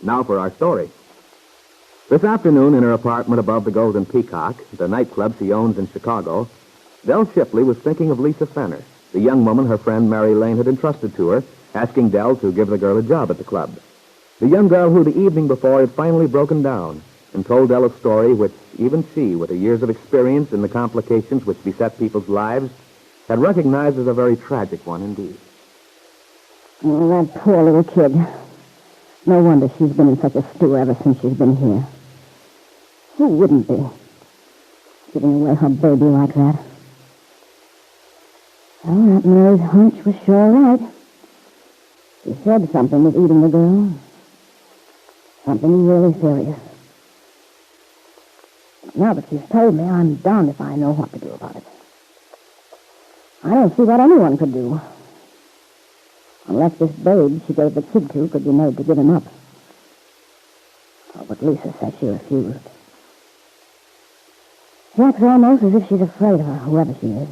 Now for our story. This afternoon, in her apartment above the Golden Peacock, the nightclub she owns in Chicago, Dell Shipley was thinking of Lisa Fenner, the young woman her friend Mary Lane had entrusted to her, asking Dell to give the girl a job at the club. The young girl who the evening before had finally broken down and told Dell a story which even she, with her years of experience in the complications which beset people's lives, had recognized as a very tragic one indeed. Oh, that poor little kid. No wonder she's been in such a stew ever since she's been here. Who wouldn't be? Giving away her baby like that. Well, that Mary's hunch was sure right. She said something was eating the girl. Something really serious. Now that she's told me, I'm darned if I know what to do about it. I don't see what anyone could do. Unless this babe she gave the kid to could be made to give him up. Oh, but Lisa says she refused. She acts almost as if she's afraid of her, whoever she is.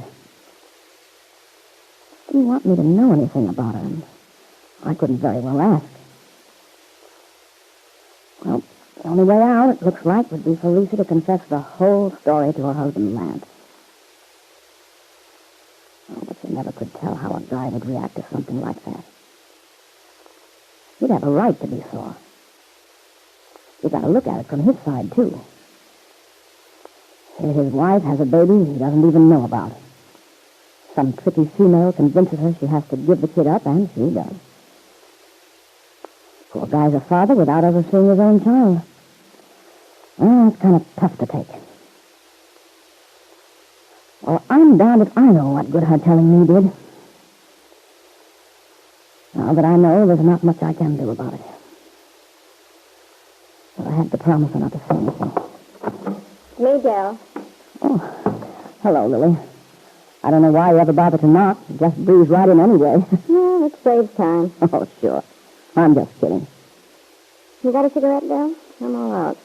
She didn't want me to know anything about her, and I couldn't very well ask. Well, the only way out, it looks like, would be for Lisa to confess the whole story to her husband, Lance. Oh, but you never could tell how a guy would react to something like that. He'd have a right to be sore. You got to look at it from his side, too. Here his wife has a baby he doesn't even know about. Some tricky female convinces her she has to give the kid up, and she does. Poor guy's a father without ever seeing his own child. Well, it's kind of tough to take. Well, I'm darned if I know what good her telling me did. Now that I know, there's not much I can do about it. But I had to promise her not to say anything. Me, Dell. Oh, hello, Lily. I don't know why you ever bother to knock. You just breeze right in anyway. Well, it saves time. Oh, sure. I'm just kidding. You got a cigarette, Dell? I'm all out.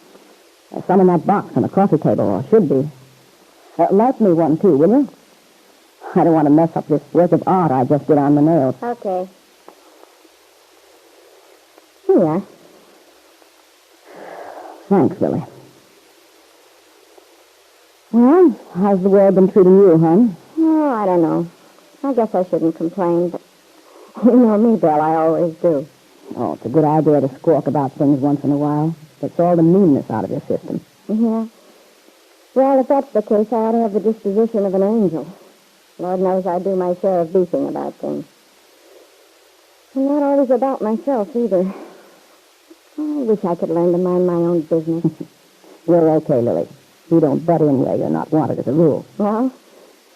There's some in that box on the coffee table, or should be. Light me one, too, will you? I don't want to mess up this work of art I just did on the nails. Okay. Here you are. Thanks, Lily. Well, how's the world been treating you, hon? Oh, I don't know. I guess I shouldn't complain, but you know me, Dell, I always do. Oh, it's a good idea to squawk about things once in a while. Gets all the meanness out of your system. Yeah. Well, if that's the case, I ought to have the disposition of an angel. Lord knows I do my share of beefing about things. I'm not always about myself, either. Oh, I wish I could learn to mind my own business. You're okay, Lily. You don't butt in where you're not wanted as a rule. Well,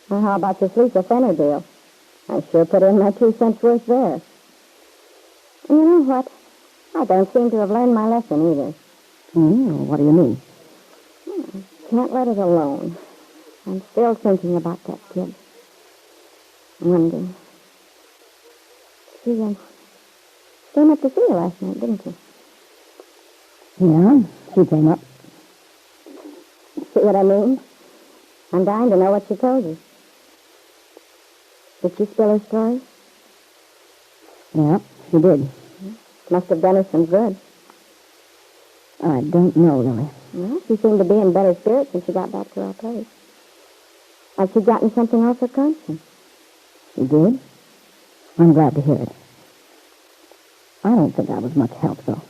how about this Lisa Fenner deal? I sure put in my 2 cents worth there. And you know what? I don't seem to have learned my lesson either. What do you mean? Can't let it alone. I'm still thinking about that kid. Wonder. She came up to see you last night, didn't she? Yeah, she came up. See what I mean? I'm dying to know what she told you. Did she spill her story? Yeah, she did. Must have done her some good. I don't know, Lily. Well, she seemed to be in better spirits when she got back to our place. Like she'd gotten something off her conscience. She did? I'm glad to hear it. I don't think I was much help, though.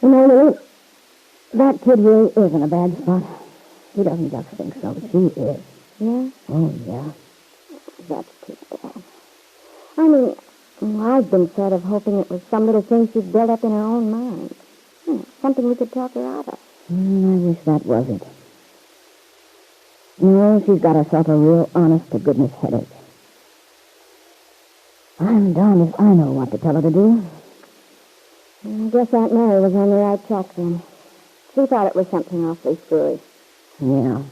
You know, Lily, that kid really is in a bad spot. He doesn't just think so. She is. Yeah? Oh, yeah. That's too bad. I mean, I've been sort of hoping it was some little thing she'd built up in her own mind. Something we could talk her out of. I wish that was it. No, she's got herself a real honest-to-goodness headache. I'm darned if I know what to tell her to do. I guess Aunt Mary was on the right track then. She thought it was something awfully screwy. Yeah.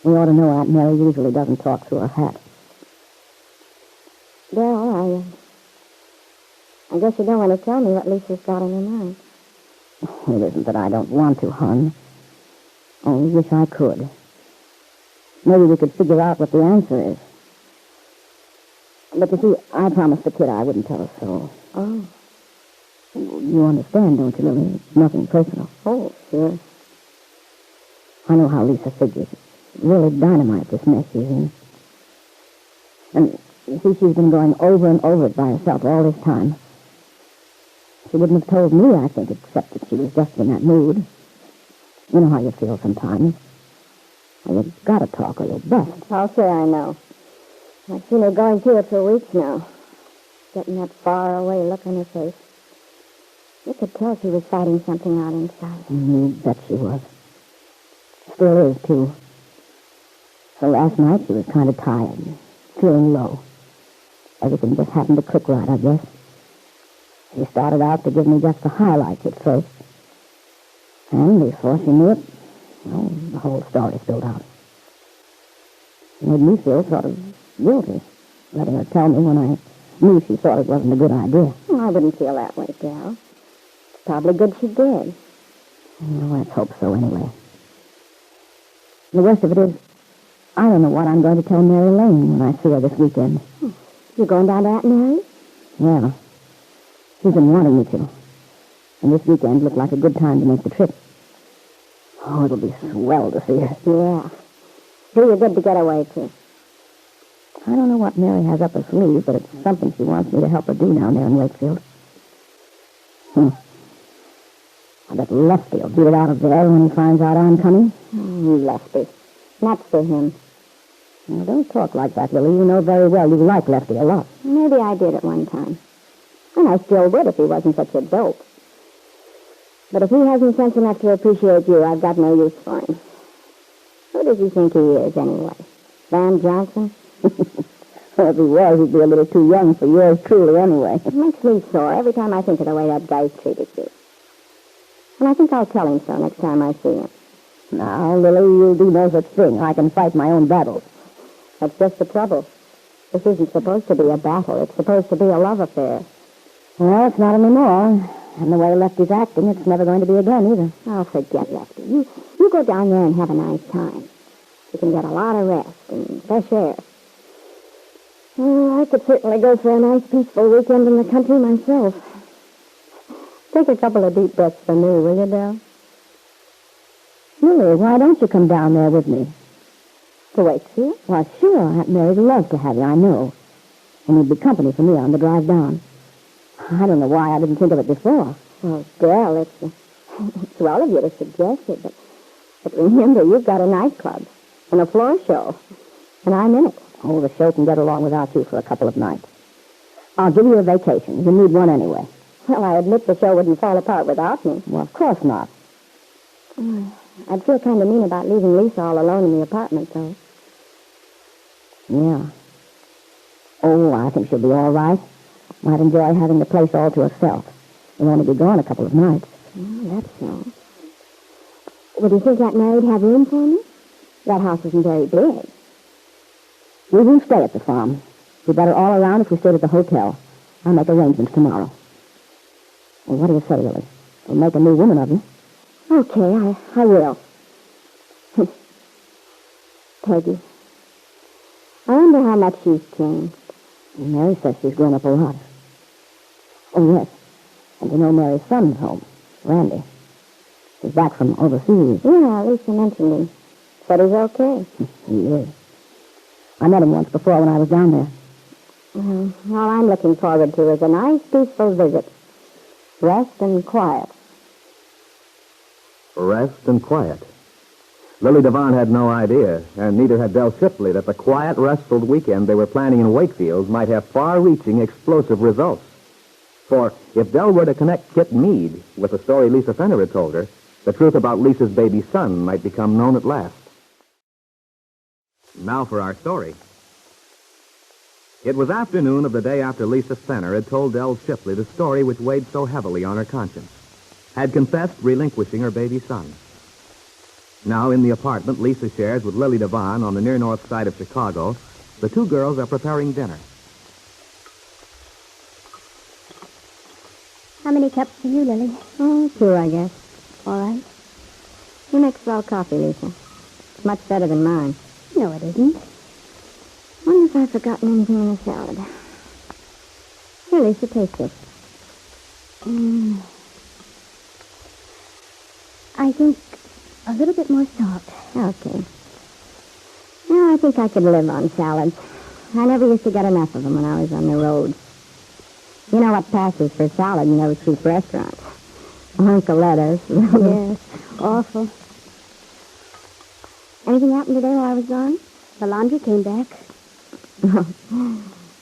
We ought to know Aunt Mary usually doesn't talk through her hat. Well, I guess you don't want to tell me what Lisa's got in her mind. It isn't that I don't want to, hon. Only wish I could. Maybe we could figure out what the answer is. But you see, I promised the kid I wouldn't tell her so. Oh. You understand, don't you, Lily? It's nothing personal. Oh, sure. I know how Lisa figures. It's really dynamite, this mess she's in. And you see, she's been going over and over it by herself all this time. She wouldn't have told me, I think, except that she was just in that mood. You know how you feel sometimes. Well, you've got to talk or you'll bust. I'll say I know. I've seen her going through it for weeks now. Getting that far-away look on her face. You could tell she was fighting something out inside. You bet she was. Still is, too. So last night she was kind of tired, feeling low. Everything just happened to click right, I guess. She started out to give me just the highlights at first. And before she knew it, well, the whole story spilled out. It made me feel sort of guilty, letting her tell me when I knew she thought it wasn't a good idea. Well, I wouldn't feel that way, Dell. It's probably good she did. Well, let's hope so, anyway. The worst of it is, I don't know what I'm going to tell Mary Lane when I see her this weekend. You going down to Aunt Mary? Yeah. She's been wanting me to. And this weekend looked like a good time to make the trip. Oh, it'll be swell to see her. Yeah. Do you good to get away to? I don't know what Mary has up her sleeve, but it's something she wants me to help her do down there in Wakefield. I bet Lefty will beat it out of there when he finds out I'm coming. Lefty. Nuts for him. Now, don't talk like that, Lily. You know very well you like Lefty a lot. Maybe I did at one time. And I still would if he wasn't such a dope. But if he hasn't sense enough to appreciate you, I've got no use for him. Who does he think he is, anyway? Van Johnson? Well, if he was, he'd be a little too young for yours truly, anyway. It makes me sore every time I think of the way that guy's treated you. And I think I'll tell him so next time I see him. Now, Lily, you'll do no such thing. I can fight my own battles. That's just the trouble. This isn't supposed to be a battle. It's supposed to be a love affair. Well, it's not anymore. And the way Lefty's acting, it's never going to be again, either. Oh, forget Lefty. You go down there and have a nice time. You can get a lot of rest and fresh air. Oh, I could certainly go for a nice, peaceful weekend in the country myself. Take a couple of deep breaths for me, will you, Dell? Lily, why don't you come down there with me? To Wakefield? Why, sure. Aunt Mary'd love to have you, I know. And you'd be company for me on the drive down. I don't know why I didn't think of it before. Well, Dell, it's well of you to suggest it, but remember, you've got a nightclub and a floor show, and I'm in it. Oh, the show can get along without you for a couple of nights. I'll give you a vacation. You need one anyway. Well, I admit the show wouldn't fall apart without me. Well, of course not. I'd feel kind of mean about leaving Lisa all alone in the apartment, though. Yeah. Oh, I think she'll be all right. Might enjoy having the place all to herself. We'll only be gone a couple of nights. Oh, that's so. Would you think Aunt Mary'd have room for me? That house isn't very big. We won't stay at the farm. We'd better all around if we stayed at the hotel. I'll make arrangements tomorrow. Well, what do you say, Lily? We'll make a new woman of you. Okay, I will. Peggy, I wonder how much she's changed. Mary says she's grown up a lot. Oh, yes. And you know Mary's son's home, Randy. He's back from overseas. Yeah, Lisa mentioned him. Said he's okay. He is. I met him once before when I was down there. Well, all I'm looking forward to is a nice, peaceful visit. Rest and quiet. Rest and quiet. Lily Devon had no idea, and neither had Dell Shipley, that the quiet, restful weekend they were planning in Wakefield might have far-reaching, explosive results. For if Dell were to connect Kit Meade with the story Lisa Fenner had told her, the truth about Lisa's baby son might become known at last. Now for our story. It was afternoon of the day after Lisa Fenner had told Dell Shipley the story which weighed so heavily on her conscience, had confessed relinquishing her baby son. Now, in the apartment Lisa shares with Lily Devon on the near north side of Chicago, the two girls are preparing dinner. How many cups for you, Lily? Oh, 2, I guess. All right. You make swell coffee, Lisa. It's much better than mine. No, it isn't. Wonder if I've forgotten anything in the salad. Here, Lisa, taste this. I think a little bit more salt. Okay. No, I think I could live on salads. I never used to get enough of them when I was on the road. You know what passes for salad in those cheap restaurants? Hunk of lettuce. Yes, awful. Anything happened today while I was gone? The laundry came back.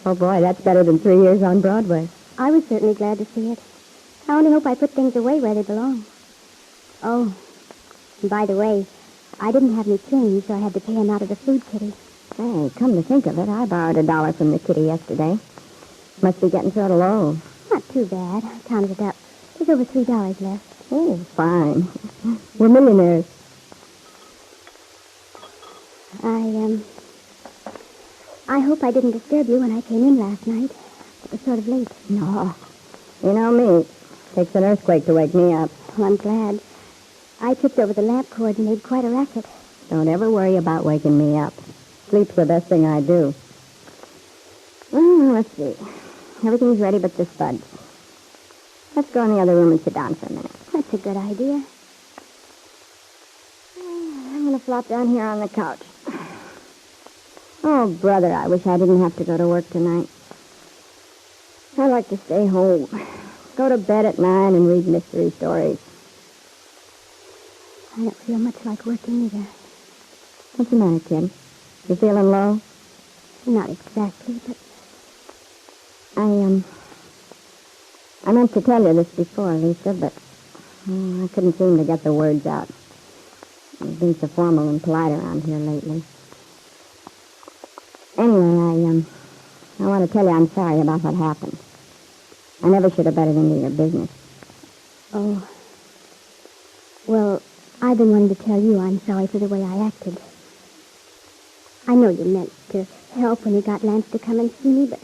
Oh, boy, that's better than 3 years on Broadway. I was certainly glad to see it. I only hope I put things away where they belong. Oh, and by the way, I didn't have any change, so I had to pay him out of the food kitty. Hey, come to think of it, I borrowed $1 from the kitty yesterday. Must be getting sort of low. Not too bad. I counted it up. There's over $3 left. Oh, fine. We're millionaires. I hope I didn't disturb you when I came in last night. It was sort of late. No. You know me. Takes an earthquake to wake me up. Well, I'm glad. I tripped over the lamp cord and made quite a racket. Don't ever worry about waking me up. Sleep's the best thing I do. Well, let's see. Everything's ready but the spuds. Let's go in the other room and sit down for a minute. That's a good idea. I'm going to flop down here on the couch. Oh, brother, I wish I didn't have to go to work tonight. I'd like to stay home. Go to bed at 9 and read mystery stories. I don't feel much like working either. What's the matter, kid? You feeling low? Not exactly, but... I meant to tell you this before, Lisa, but I couldn't seem to get the words out. I've been so formal and polite around here lately. Anyway, I want to tell you I'm sorry about what happened. I never should have butted into your business. Oh. Well, I've been wanting to tell you I'm sorry for the way I acted. I know you meant to help when you got Lance to come and see me, but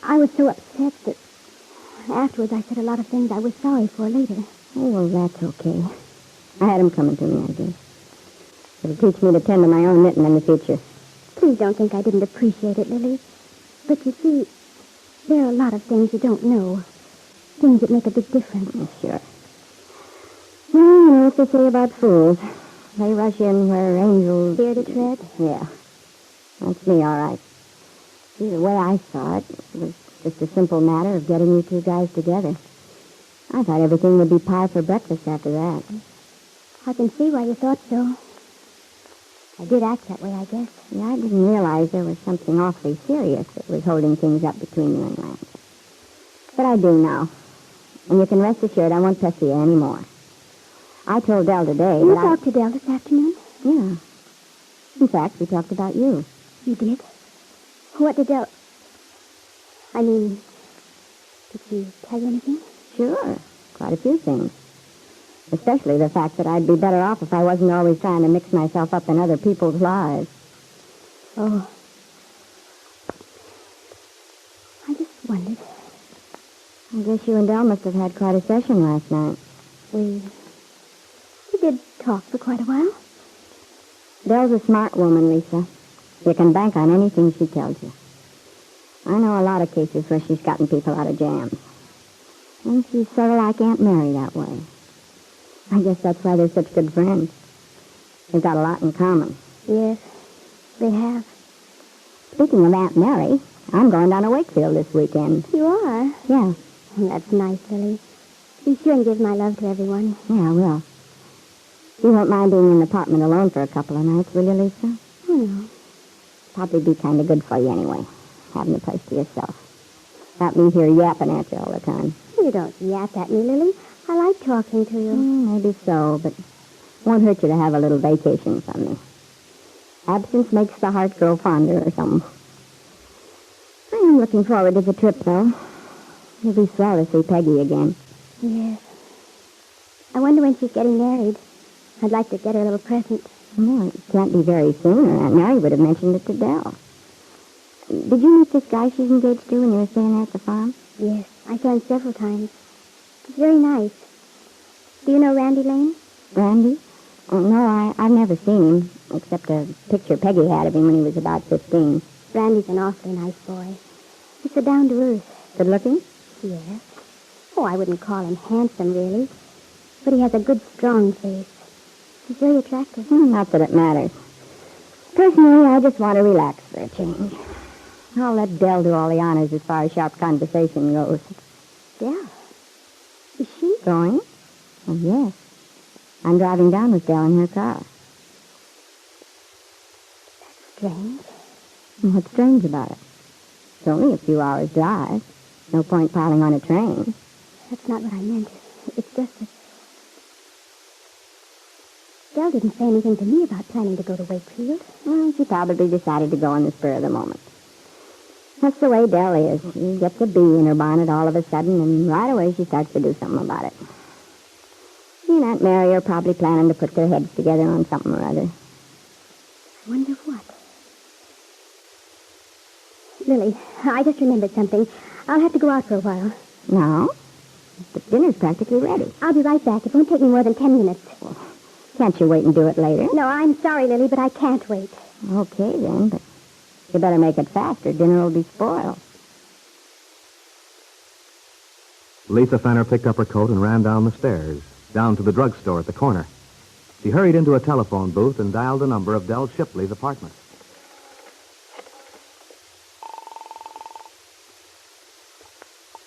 I was so upset that afterwards I said a lot of things I was sorry for later. Oh, well, that's okay. I had him coming to me, I guess. It'll teach me to tend to my own knitting in the future. Please don't think I didn't appreciate it, Lily. But you see, there are a lot of things you don't know. Things that make a big difference. Oh, sure. Well, you know what they say about fools. They rush in where angels... Fear to tread? Yeah. That's me, all right. See, the way I saw it was just a simple matter of getting you two guys together. I thought everything would be pie for breakfast after that. I can see why you thought so. I did act that way, I guess. Yeah, I didn't realize there was something awfully serious that was holding things up between you and Lance. But I do now. And you can rest assured I won't pester you anymore. I told Dell today You that talked to Dell this afternoon? Yeah. In fact, we talked about you. You did? What did Dell... I mean, did she tell you anything? Sure. Quite a few things. Especially the fact that I'd be better off if I wasn't always trying to mix myself up in other people's lives. Oh. I just wondered. I guess you and Dell must have had quite a session last night. We did talk for quite a while. Dell's a smart woman, Lisa. You can bank on anything she tells you. I know a lot of cases where she's gotten people out of jams. And she's sort of like Aunt Mary that way. I guess that's why they're such good friends. They've got a lot in common. Yes, they have. Speaking of Aunt Mary, I'm going down to Wakefield this weekend. You are? Yeah. That's nice, Lily. Be sure and give my love to everyone. Yeah, I will. You won't mind being in the apartment alone for a couple of nights, will you, Lisa? Oh, no. Probably be kind of good for you anyway, having the place to yourself. Not me here yapping at you all the time. You don't yap at me, Lily. I like talking to you. Maybe so, but it won't hurt you to have a little vacation from me. Absence makes the heart grow fonder or something. I am looking forward to the trip, though. It'll be swell to see Peggy again. Yes. I wonder when she's getting married. I'd like to get her a little present. Well, it can't be very soon, or Aunt Mary would have mentioned it to Dell. Did you meet this guy she's engaged to when you were staying there at the farm? Yes, I saw him several times. He's very nice. Do you know Randy Lane? Randy? Oh, no, I've never seen him, except a picture Peggy had of him when he was about 15. Randy's an awfully nice boy. He's so down to earth. Good looking? Yes. Oh, I wouldn't call him handsome, really. But he has a good, strong face. He's very attractive. Not that it matters. Personally, I just want to relax for a change. I'll let Dell do all the honors as far as sharp conversation goes. Dell? Is she? Going? Oh, yes. I'm driving down with Dell in her car. Strange. What's strange about it? It's only a few hours' drive. No point piling on a train. That's not what I meant. It's just that... Dell didn't say anything to me about planning to go to Wakefield. Well, she probably decided to go on the spur of the moment. That's the way Dell is. She gets a bee in her bonnet all of a sudden, and right away she starts to do something about it. She and Aunt Mary are probably planning to put their heads together on something or other. I wonder what. Lily, I just remembered something. I'll have to go out for a while. No? The dinner's practically ready. I'll be right back. It won't take me more than 10 minutes. Can't you wait and do it later? No, I'm sorry, Lily, but I can't wait. Okay, then, but you better make it faster. Dinner will be spoiled. Lisa Fenner picked up her coat and ran down the stairs, down to the drugstore at the corner. She hurried into a telephone booth and dialed the number of Dell Shipley's apartment.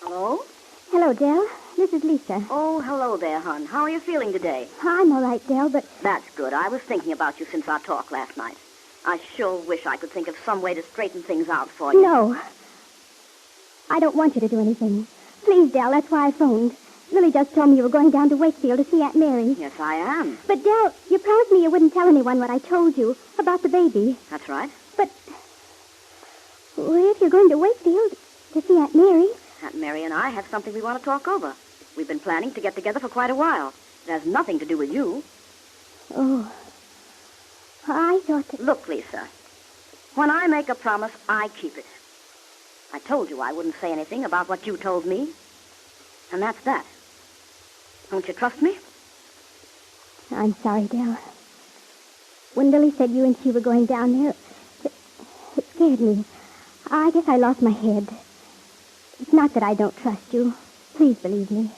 Hello? Hello, Dell. This is Lisa. Oh, hello there, hon. How are you feeling today? I'm all right, Dell, but... That's good. I was thinking about you since our talk last night. I sure wish I could think of some way to straighten things out for you. No. I don't want you to do anything. Please, Dell, that's why I phoned. Lily just told me you were going down to Wakefield to see Aunt Mary. Yes, I am. But, Dell, you promised me you wouldn't tell anyone what I told you about the baby. That's right. But, well, if you're going to Wakefield to see Aunt Mary... Aunt Mary and I have something we want to talk over. We've been planning to get together for quite a while. It has nothing to do with you. Oh, I thought that... Look, Lisa, when I make a promise, I keep it. I told you I wouldn't say anything about what you told me. And that's that. Don't you trust me? I'm sorry, Dell. When Lily said you and she were going down there, it scared me. I guess I lost my head. It's not that I don't trust you. Please believe me.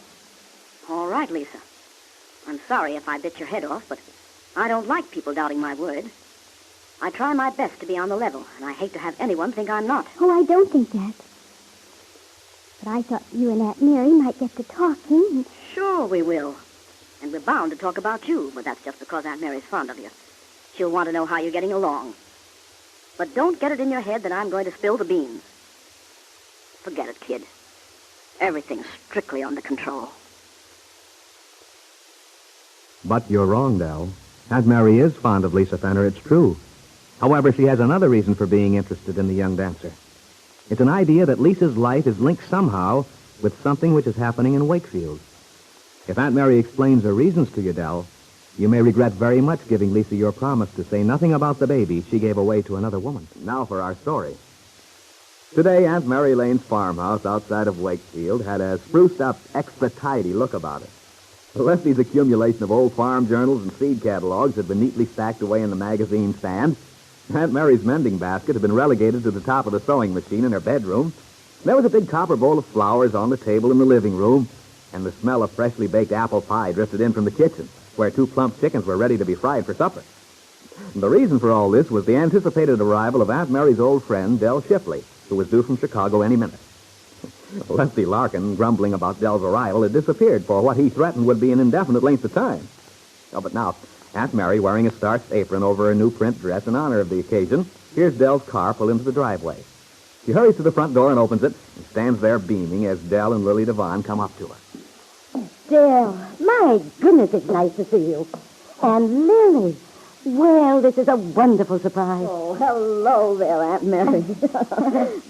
All right, Lisa. I'm sorry if I bit your head off, but I don't like people doubting my word. I try my best to be on the level, and I hate to have anyone think I'm not. Oh, I don't think that. But I thought you and Aunt Mary might get to talking. Sure we will. And we're bound to talk about you, but that's just because Aunt Mary's fond of you. She'll want to know how you're getting along. But don't get it in your head that I'm going to spill the beans. Forget it, kid. Everything's strictly under control. But you're wrong, Dell. Aunt Mary is fond of Lisa Fenner, it's true. However, she has another reason for being interested in the young dancer. It's an idea that Lisa's life is linked somehow with something which is happening in Wakefield. If Aunt Mary explains her reasons to you, Dell, you may regret very much giving Lisa your promise to say nothing about the baby she gave away to another woman. Now for our story. Today, Aunt Mary Lane's farmhouse outside of Wakefield had a spruced-up, extra-tidy look about it. Leslie's accumulation of old farm journals and seed catalogs had been neatly stacked away in the magazine stand. Aunt Mary's mending basket had been relegated to the top of the sewing machine in her bedroom. There was a big copper bowl of flowers on the table in the living room, and the smell of freshly baked apple pie drifted in from the kitchen, where 2 plump chickens were ready to be fried for supper. The reason for all this was the anticipated arrival of Aunt Mary's old friend, Dell Shipley, who was due from Chicago any minute. Leslie Larkin, grumbling about Dell's arrival, had disappeared for what he threatened would be an indefinite length of time. Oh, but now, Aunt Mary, wearing a starched apron over her new print dress in honor of the occasion, hears Dell's car pull into the driveway. She hurries to the front door and opens it, and stands there beaming as Dell and Lily Devon come up to her. Dell, my goodness, it's nice to see you. And Lily, well, this is a wonderful surprise. Oh, hello there, Aunt Mary.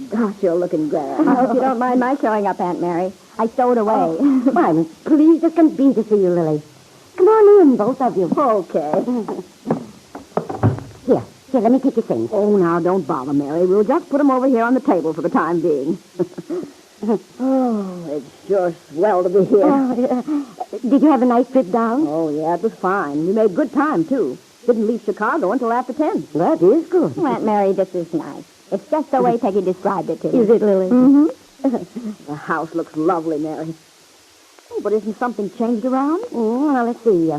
Gosh, you're looking grand. I hope you don't mind my showing up, Aunt Mary. I stowed away. Oh, I'm pleased as can be to see you, Lily. Come on in, both of you. Okay. Here, let me take your things. Oh, now, don't bother, Mary. We'll just put them over here on the table for the time being. Oh, it's sure swell to be here. Did you have a nice trip down? Oh, yeah, it was fine. We made good time, too. Didn't leave Chicago until after 10. That is good. Oh, Aunt Mary, this is nice. It's just the way Peggy described it to me. Is it, Lily? Mm-hmm. The house looks lovely, Mary. Oh, but isn't something changed around? Well, let's see.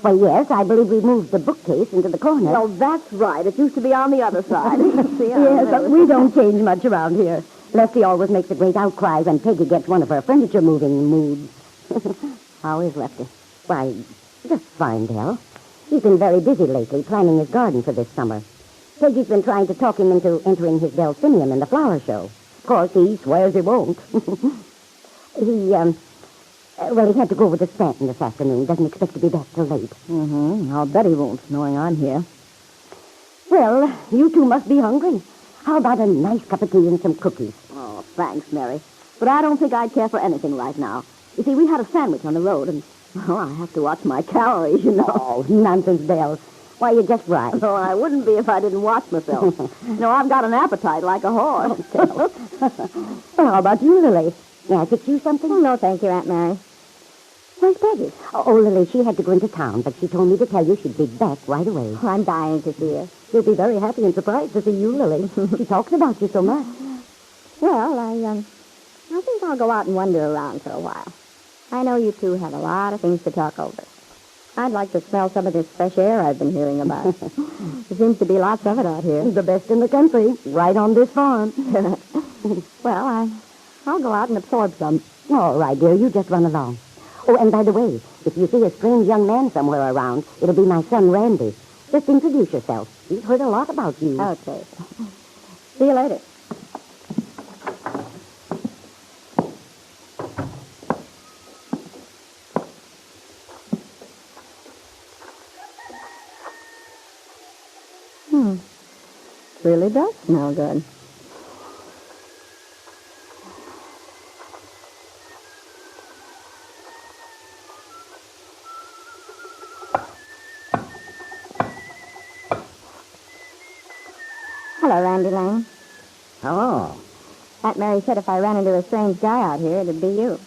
Well, yes, I believe we moved the bookcase into the corner. Oh, that's right. It used to be on the other side. Yes, but we don't change much around here. Lefty always makes a great outcry when Peggy gets one of her furniture moving moods. How is Lefty? Why, just fine, Dell. He's been very busy lately planning his garden for this summer. Peggy's been trying to talk him into entering his delphinium in the flower show. Of course, he swears he won't. He had to go over to Stanton this afternoon. Doesn't expect to be back till late. Mm-hmm. I'll bet he won't, knowing I'm here. Well, you two must be hungry. How about a nice cup of tea and some cookies? Oh, thanks, Mary. But I don't think I'd care for anything right now. You see, we had a sandwich on the road, and, I have to watch my calories, you know. Oh, nonsense, Dell. Why, you're just right. Oh, I wouldn't be if I didn't watch myself. I've got an appetite like a horse. Well, how about you, Lily? May I fix you something? Oh, no, thank you, Aunt Mary. Where's Peggy? Oh, Lily, she had to go into town, but she told me to tell you she'd be back right away. Oh, I'm dying to see her. She'll be very happy and surprised to see you, Lily. She talks about you so much. Well, I think I'll go out and wander around for a while. I know you two have a lot of things to talk over. I'd like to smell some of this fresh air I've been hearing about. There seems to be lots of it out here. The best in the country, right on this farm. Well, I'll go out and absorb some. All right, dear, you just run along. Oh, and by the way, if you see a strange young man somewhere around, it'll be my son, Randy. Just introduce yourself. He's heard a lot about you. Okay. See you later. Really does smell good. Hello, Randy Lane. Hello. Aunt Mary said if I ran into a strange guy out here, it'd be you.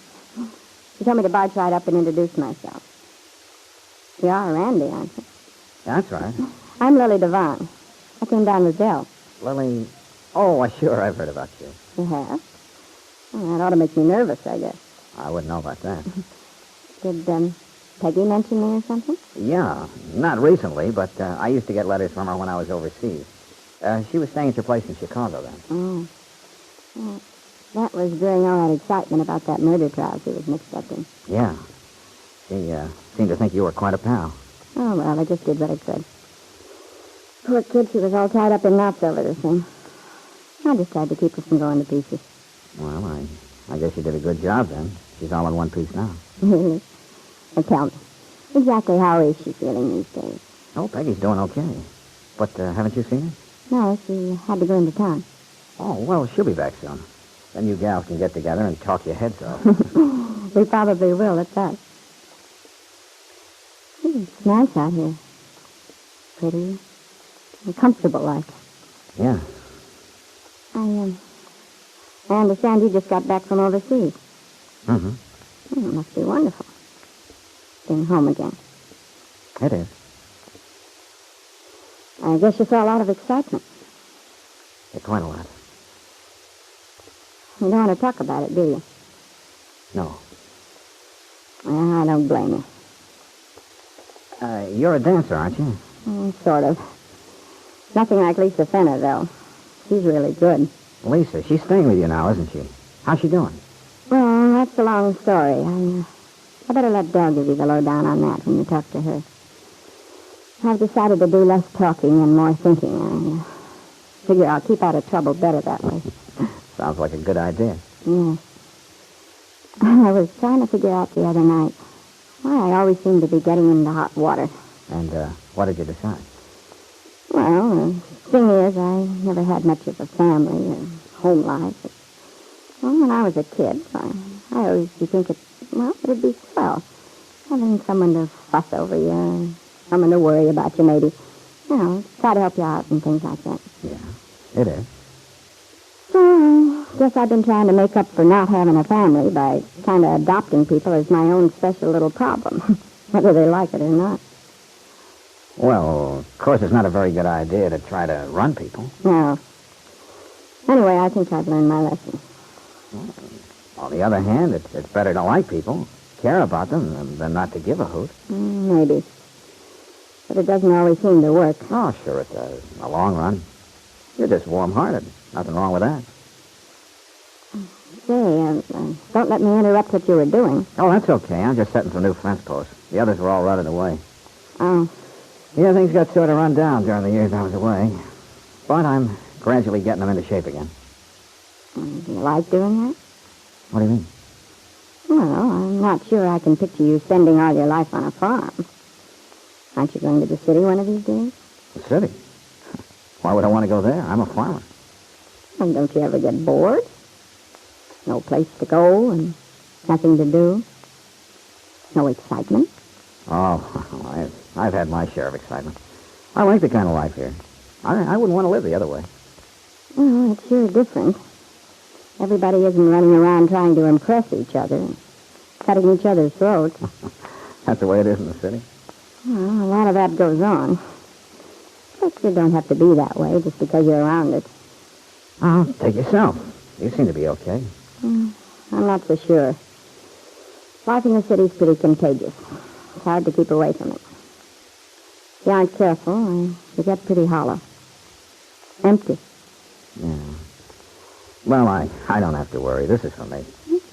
She told me to barge right up and introduce myself. You are Randy, aren't you? That's right. I'm Lily Devine. I came down with Dell. Lily. Oh, sure, I've heard about you. You have? Well, that ought to make me nervous, I guess. I wouldn't know about that. Did Peggy mention me or something? Yeah, not recently, but I used to get letters from her when I was overseas. She was staying at your place in Chicago then. Oh. Well, that was during all that excitement about that murder trial she was mixed up in. Yeah. She seemed to think you were quite a pal. Oh, well, I just did what I could. Poor kid, she was all tied up in knots over the thing. I just tried to keep her from going to pieces. Well, I guess you did a good job then. She's all in one piece now. Really? Now tell me, exactly how is she feeling these days? Oh, Peggy's doing okay. But haven't you seen her? No, she had to go into town. Oh, well, she'll be back soon. Then you gals can get together and talk your heads off. We probably will, at that. It's nice out here. Pretty and comfortable like. Yeah. I understand you just got back from overseas. Mm-hmm. Oh, it must be wonderful. Being home again. It is. I guess you saw a lot of excitement. Yeah, quite a lot. You don't want to talk about it, do you? No. Well, I don't blame you. You're a dancer, aren't you? Sort of. Nothing like Lisa Fenner, though. She's really good. Lisa, she's staying with you now, isn't she? How's she doing? Well, that's a long story. I better let Dell give you the lowdown on that when you talk to her. I've decided to do less talking and more thinking. I figure I'll keep out of trouble better that way. Sounds like a good idea. Yeah. I was trying to figure out the other night why I always seem to be getting into hot water. And what did you decide? Well, the thing is, I never had much of a family or home life. Well, when I was a kid, I always used to think it'd be swell. Having someone to fuss over you, someone to worry about you, maybe. You know, try to help you out and things like that. Yeah, it is. So, I guess I've been trying to make up for not having a family by kind of adopting people as my own special little problem, whether they like it or not. Well, of course, it's not a very good idea to try to run people. No. Anyway, I think I've learned my lesson. On the other hand, it's better to like people. care about them than not to give a hoot. Maybe. But it doesn't always seem to work. Oh, sure it does. In the long run. You're just warm-hearted. Nothing wrong with that. Say, don't let me interrupt what you were doing. Oh, that's okay. I'm just setting some new fence posts. The others were all rotted away. Oh. Yeah, things got sort of run down during the years I was away. But I'm gradually getting them into shape again. Do you like doing that? What do you mean? Well, I'm not sure I can picture you spending all your life on a farm. Aren't you going to the city one of these days? The city? Why would I want to go there? I'm a farmer. And don't you ever get bored? No place to go and nothing to do? No excitement? Oh, I've had my share of excitement. I like the kind of life here. I wouldn't want to live the other way. Well, it's sure different. Everybody isn't running around trying to impress each other and cutting each other's throats. That's the way it is in the city. Well, a lot of that goes on. But you don't have to be that way just because you're around it. Oh, take yourself. You seem to be okay. I'm not so sure. Life in the city's pretty contagious. It's hard to keep away from it. If you aren't careful, you get pretty hollow. Empty. Yeah. Well, I don't have to worry. This is for me.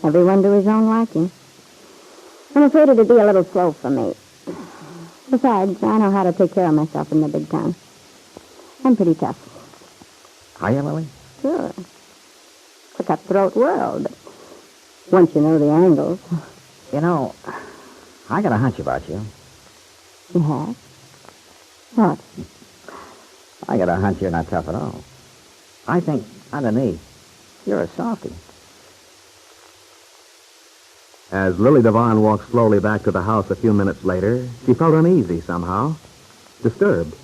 Everyone to his own liking. I'm afraid it'd be a little slow for me. Besides, I know how to take care of myself in the big town. I'm pretty tough. Are you, Lily? Sure. It's a cutthroat world. But once you know the angles. You know, I got a hunch about you. You have? What? I got a hunch you're not tough at all. I think, underneath, you're a softie. As Lily Devon walked slowly back to the house a few minutes later, she felt uneasy somehow, disturbed.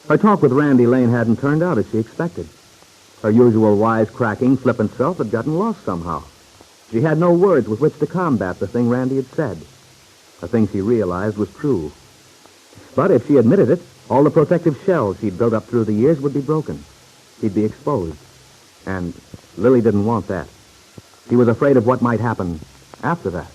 Her talk with Randy Lane hadn't turned out as she expected. Her usual wisecracking, flippant self had gotten lost somehow. She had no words with which to combat the thing Randy had said. The thing she realized was true. But if she admitted it, all the protective shells she'd built up through the years would be broken. She'd be exposed. And Lily didn't want that. She was afraid of what might happen after that.